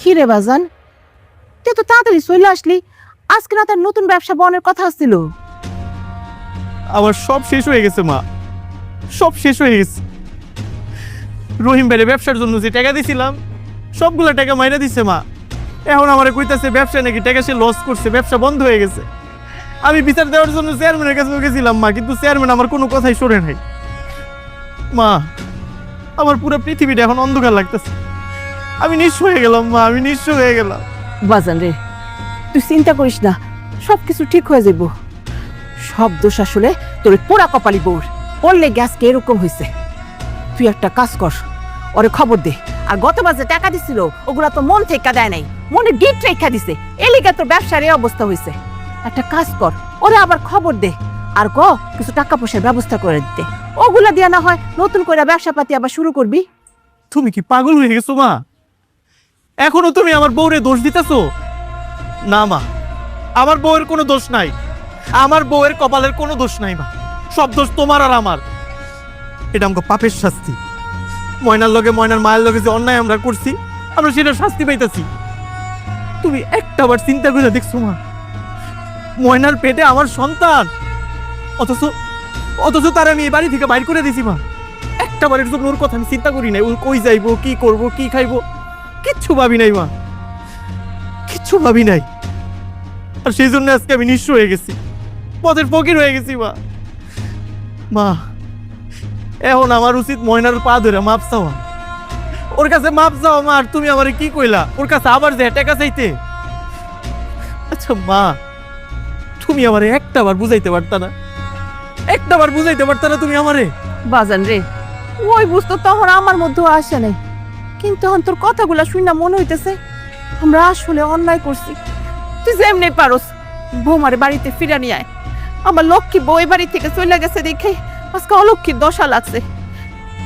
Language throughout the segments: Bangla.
কি রে বাজান, তুই তো তাড়াতাড়ি চলে আসলি। আজকে না তার নতুন ব্যবসা বনের কথা ছিল। আমার সব শেষ হয়ে গেছে মা, সব শেষ হয়ে গেছে। রহিম ভাইয়ের ব্যবসার জন্য যে টাকা দিছিলাম সবগুলো টাকা মাইরা দিছে মা। এখন আমার কইতাছে ব্যবসা নাকি টাকা সে লস করছে, ব্যবসা বন্ধ হয়ে গেছে। আমি বিচার দেওয়ার জন্য চেয়ারম্যানের কাছে গেছিলাম মা, কিন্তু চেয়ারম্যান আমার কোনো কথাই শোনে নাই মা। আমার পুরো পৃথিবীটা এখন অন্ধকার লাগতেছে। আমি নিঃস্ব হয়ে গেলাম মা, আমি নিঃস্ব হয়ে গেলাম। বাজান রে, তুই চিন্তা করিস না, সবকিছু ঠিক হয়ে যাইব। সব দোষ আসলে তোর পোড়া কপালি বউর, পড়লে গ্যাসকে এরকম হয়েছে। তুই একটা কাজ কর, ওরে খবর দে। আর গতবার যে টাকা দিছিল ওগুলা তো মন থেকে দেয় নাই, মনে ডিট রেখা দিছে। এলিগা তোর ব্যবসার এই অবস্থা হয়েছে। একটা কাজ কর, ওরে আবার খবর দে। আর কিছু টাকা পয়সার ব্যবস্থা করে দিতে। ওগুলা দিয়া না হয় নতুন করে ব্যবসা পাতি আবার শুরু করবি। তুমি কি পাগল হয়ে গেছো মা? এখনো তুমি আমার বউরে দোষ দিতেছো? না মা, আমার বউয়ের কোনো দোষ নাই। আমার বউয়ের কপালের কোনো দোষ নাই মা, সব দোষ তোমার আর আমার। এটা আমাকে পাপের শাস্তি। ময়নার লগে, ময়নার মায়ের লগে যে অন্যায় আমরা করছি, আমরা সেটা শাস্তি পাইতেছি। তুমি একটাবার চিন্তা করে দেখছো মা? ময়নার পেটে আমার সন্তান, অথচ তার আমি এই বাড়ি থেকে বাইর করে দিছি মা। একটা বাড়ির জন্য ওর কথা আমি চিন্তা করি নাই। ওর কই যাইবো, কি করব, কি খাইবো, কিচ্ছু ভাবি নাই মা, কিচ্ছু ভাবি নাই। আর সেই জন্য আজকে আমি নিঃস্ব হয়ে গেছি, পথের ফকির হয়ে গেছি মা। মা, এখন আমার উচিত ময়নার পা ধরে মাপ চাওয়া, ওর কাছে মাপ চাওয়া মা। আর তুমি আমারে কি কইলা ওর কাছে আবার যে টাকা চাইতে? আচ্ছা মা, তুমি আমারে একটাবার বুঝাইতে পারতা না? একটাবার বুঝাইতে পারতা না তুমি আমারে? বাজান রে, ওই বুঝতো তখন আমার মধ্যেও আসে নাই, কিন্তু এখন তোর কথাগুলা শুনে মনে হইতেছে আমরা আসলে অন্যায় করছি। তুই যেমনি পারস বৌমারে বাড়িতে ফিরা নিয়ে আয়। আমার লক্ষ্মী বউ এই বাড়ি থেকে চলে গেছে দেখে আজকে অলক্ষ্মীর দশা লাগছে।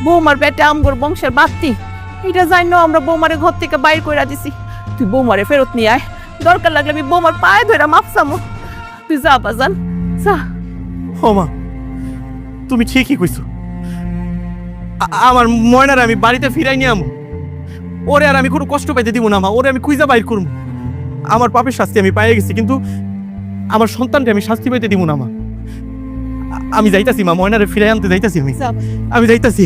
বৌমার পেটে আমগর বংশের বাত্তি, এটা জানো আমরা বৌমারে ঘর থেকে বাইর করে দিছি। তুই বৌমারে ফেরত নিয়ে আয়, দরকার লাগলে আমি বৌমার পায়ে ধরে মাপ চামো। তুই যা বাজান, যা। ও মা, তুমি ঠিকই কইছো। আমার ময়নার আমি বাড়িতে ফিরাই নিয়ে আমো। ওরে আর আমি কোনো কষ্ট পাইতে দিব না মা, ওরে আমি খুঁজা বাইর করবো। আমার পাপের শাস্তি আমি পাইয়ে গেছি, কিন্তু আমার সন্তানকে আমি শাস্তি পাইতে দিব না মা। আমি যাইতাছি মা, ময়নারে ফিরাই আনতে যাইতাছি। আমি যাইতাছি।